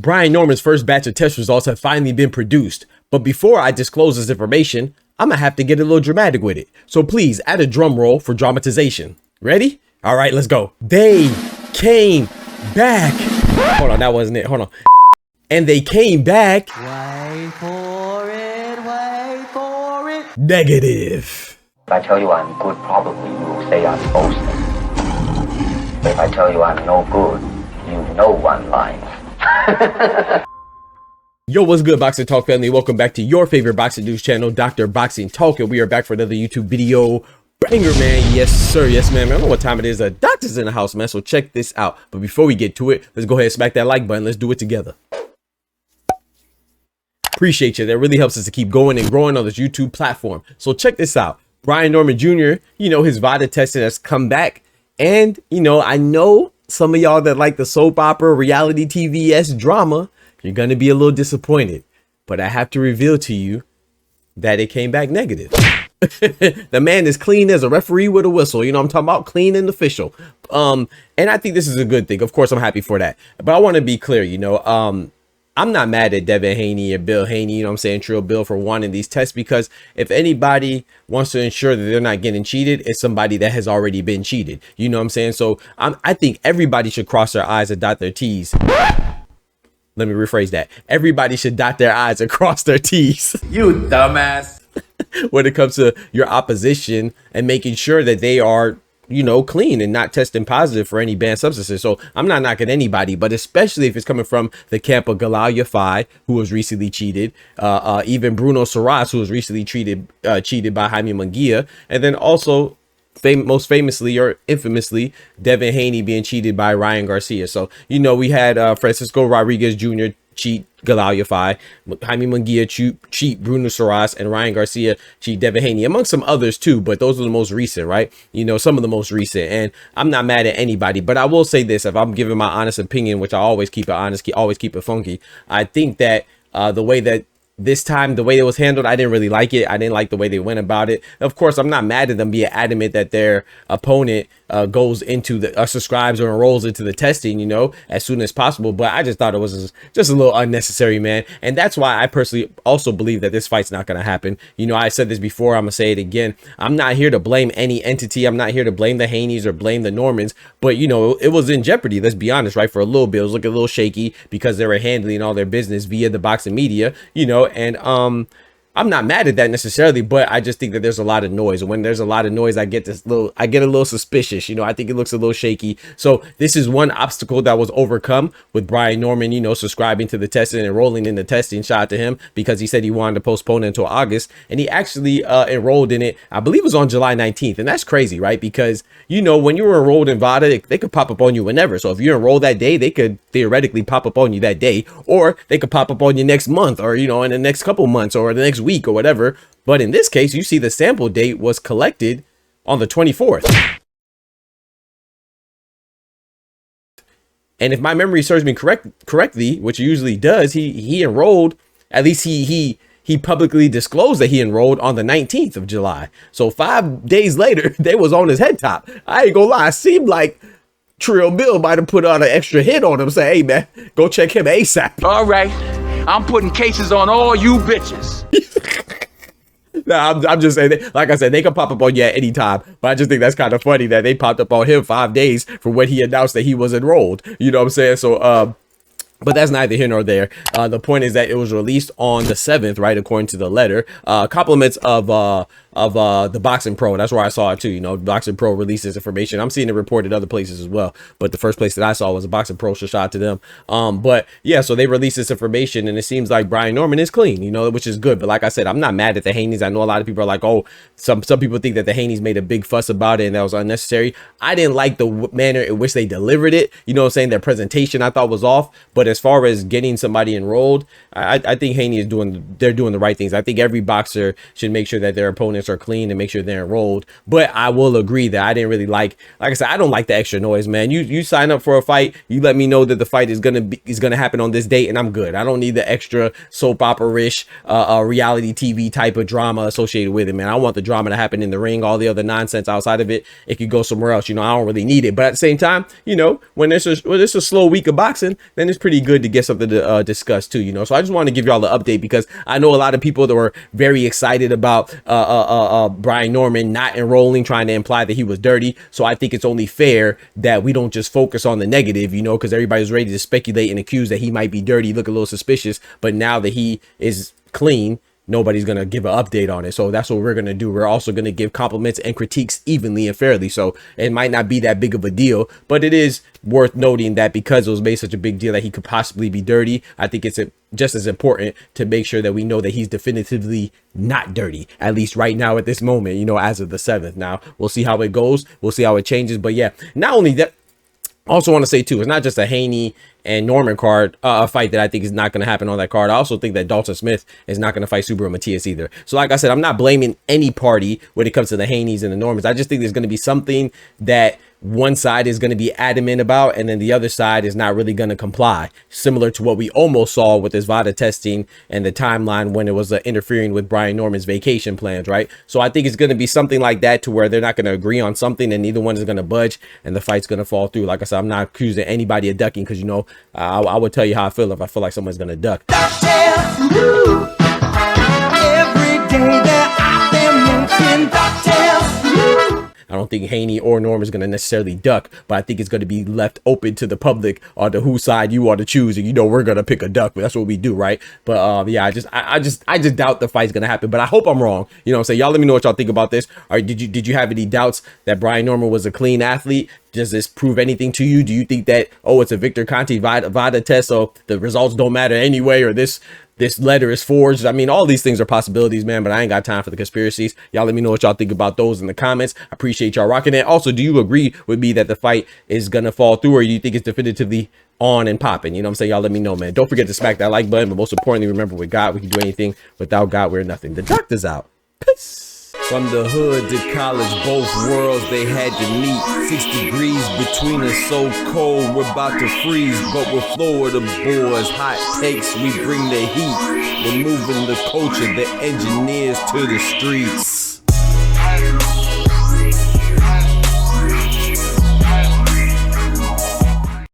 Brian Norman's first batch of test results have finally been produced, but before I disclose this information, I'm gonna have to get a little dramatic with it. So please add a drum roll for dramatization. Ready? All right, let's go. They came back. Hold on, that wasn't it. Hold on. And they came back. Wait for it, wait for it. Negative. If I tell you I'm good, probably you will say I'm boasting. But if I tell you I'm no good, you know I'm lying. Yo, what's good, Boxing Talk family? Welcome back to your favorite boxing news channel, Dr. Boxing Talk, and we are back for another YouTube video. Banger, man. Yes, sir. Yes, man. I don't know what time it is. The doctor's in the house, man. So check this out. But before we get to it, let's go ahead and smack that like button. Let's do it together. Appreciate you. That really helps us to keep going and growing on this YouTube platform. So check this out. Brian Norman Jr., his VADA testing has come back. And, I know some of y'all that like the soap opera, reality TV-esque drama, you're going to be a little disappointed. But I have to reveal to you that it came back negative. The man is clean as a referee with a whistle. I'm talking about clean and official. And I think this is a good thing. Of course, I'm happy for that. But I want to be clear, I'm not mad at Devin Haney or Bill Haney, Trill Bill, for wanting these tests, because if anybody wants to ensure that they're not getting cheated, it's somebody that has already been cheated. So I think everybody should cross their I's and dot their T's. Let me rephrase that. Everybody should dot their I's and cross their T's. You dumbass. When it comes to your opposition and making sure that they are, clean and not testing positive for any banned substances. So I'm not knocking anybody, but especially if it's coming from the camp of Galal Yafai, who was recently cheated, even Bruno Saras, who was recently cheated by Jaime Munguia, and then also most famously or infamously Devin Haney being cheated by Ryan Garcia. So we had Francisco Rodriguez Jr. cheat Galal Yafai, Jaime Munguia cheat Bruno Saras, and Ryan Garcia cheat Devin Haney, among some others too, but those are the most recent, right? Some of the most recent. And I'm not mad at anybody, but I will say this: if I'm giving my honest opinion, which I always keep it honest, always keep it funky, I think that the way that this time, the way it was handled, I didn't really like it. I didn't like the way they went about it. Of course, I'm not mad at them being adamant that their opponent goes into the subscribes or enrolls into the testing, as soon as possible. But I just thought it was just a little unnecessary, man. And that's why I personally also believe that this fight's not going to happen. I said this before. I'm going to say it again. I'm not here to blame any entity. I'm not here to blame the Haneys or blame the Normans. But, it was in jeopardy. Let's be honest, right? For a little bit, it was looking a little shaky because they were handling all their business via the boxing media, and I'm not mad at that necessarily, but I just think that there's a lot of noise. And when there's a lot of noise, I get a little suspicious. I think it looks a little shaky. So this is one obstacle that was overcome with Brian Norman, subscribing to the testing and enrolling in the testing. Shout out to him, because he said he wanted to postpone it until August, and he actually enrolled in it. I believe it was on July 19th. And that's crazy, right? Because, when you were enrolled in VADA, they could pop up on you whenever. So if you enroll that day, they could theoretically pop up on you that day, or they could pop up on you next month, or, in the next couple months, or the next week or whatever. But in this case, you see the sample date was collected on the 24th. And if my memory serves me correctly, which it usually does, he enrolled, at least he publicly disclosed that he enrolled on the 19th of July. So 5 days later, they was on his head top. I ain't gonna lie, it seemed like Trill Bill might have put on an extra hit on him, say, hey man, go check him ASAP. All right, I'm putting cases on all you bitches. Nah, I'm just saying, like I said, they can pop up on you at any time, but I just think that's kind of funny that they popped up on him 5 days from when he announced that he was enrolled. You know what I'm saying? So, but that's neither here nor there. The point is that it was released on the 7th, right, according to the letter. Compliments of the Boxing Pro. That's where I saw it too. Boxing Pro released this information. I'm seeing it reported other places as well, but the first place that I saw was a Boxing Pro, so shout out to them. But yeah, so they released this information, and it seems like Brian Norman is clean, which is good. But like I said, I'm not mad at the Haneys. I know a lot of people are like, oh, some people think that the Haneys made a big fuss about it and that was unnecessary. I didn't like the manner in which they delivered it. Their presentation I thought was off. But as far as getting somebody enrolled, I think Haney they're doing the right things. I think every boxer should make sure that their opponents are clean and make sure they're enrolled. But I will agree that I didn't really like I said, I don't like the extra noise, man. You sign up for a fight, you let me know that the fight is gonna happen on this date, and I'm good. I don't need the extra soap opera-ish reality TV type of drama associated with it, man. I want the drama to happen in the ring. All the other nonsense outside of it could go somewhere else. I don't really need it. But at the same time, when it's a slow week of boxing, then it's pretty be good to get something to discuss too, you know. So I just want to give y'all an update because I know a lot of people that were very excited about Brian Norman not enrolling, trying to imply that he was dirty. So I think it's only fair that we don't just focus on the negative, you know, because everybody's ready to speculate and accuse that he might be dirty, look a little suspicious. But now that he is clean, nobody's going to give an update on it. So that's what we're going to do. We're also going to give compliments and critiques evenly and fairly. So it might not be that big of a deal, but it is worth noting that because it was made such a big deal that he could possibly be dirty, I think it's just as important to make sure that we know that he's definitively not dirty, at least right now at this moment, you know, as of the 7th. Now we'll see how it goes. We'll see how it changes. But yeah, not only that, I also want to say too, it's not just a Haney and Norman card fight that I think is not going to happen on that card. I also think that Dalton Smith is not going to fight Subaru Matias either. So like I said, I'm not blaming any party when it comes to the Haneys and the Normans. I just think there's going to be something that one side is going to be adamant about, and then the other side is not really going to comply, similar to what we almost saw with this VADA testing and the timeline when it was interfering with Brian Norman's vacation plans, right? So I think it's going to be something like that, to where they're not going to agree on something and neither one is going to budge and the fight's going to fall through. Like I said, I'm not accusing anybody of ducking, because, you know, I would tell you how I feel if I feel like someone's going to duck. I don't think Haney or Norm is going to necessarily duck, but I think it's going to be left open to the public on to whose side you want to choose. And, you know, we're going to pick a duck, but that's what we do, right? But yeah, I just doubt the fight's going to happen, but I hope I'm wrong. You know what I'm saying? Y'all let me know what y'all think about this. Or did you have any doubts that Brian Norman was a clean athlete? Does this prove anything to you? Do you think that, oh, it's a Victor Conte VADA test, so the results don't matter anyway, or this letter is forged? I mean, all these things are possibilities, man, but I ain't got time for the conspiracies. Y'all let me know what y'all think about those in the comments. I appreciate y'all rocking it. Also, do you agree with me that the fight is gonna fall through, or do you think it's definitively on and popping? You know what I'm saying? Y'all let me know, man. Don't forget to smack that like button, but most importantly, remember, with God, we can do anything. Without God, we're nothing. The doctor's out. Peace. From the hood to college, both worlds they had to meet. 6 degrees between us, so cold we're about to freeze. But we're Florida boys, hot takes, we bring the heat. We're moving the culture, the engineers to the streets.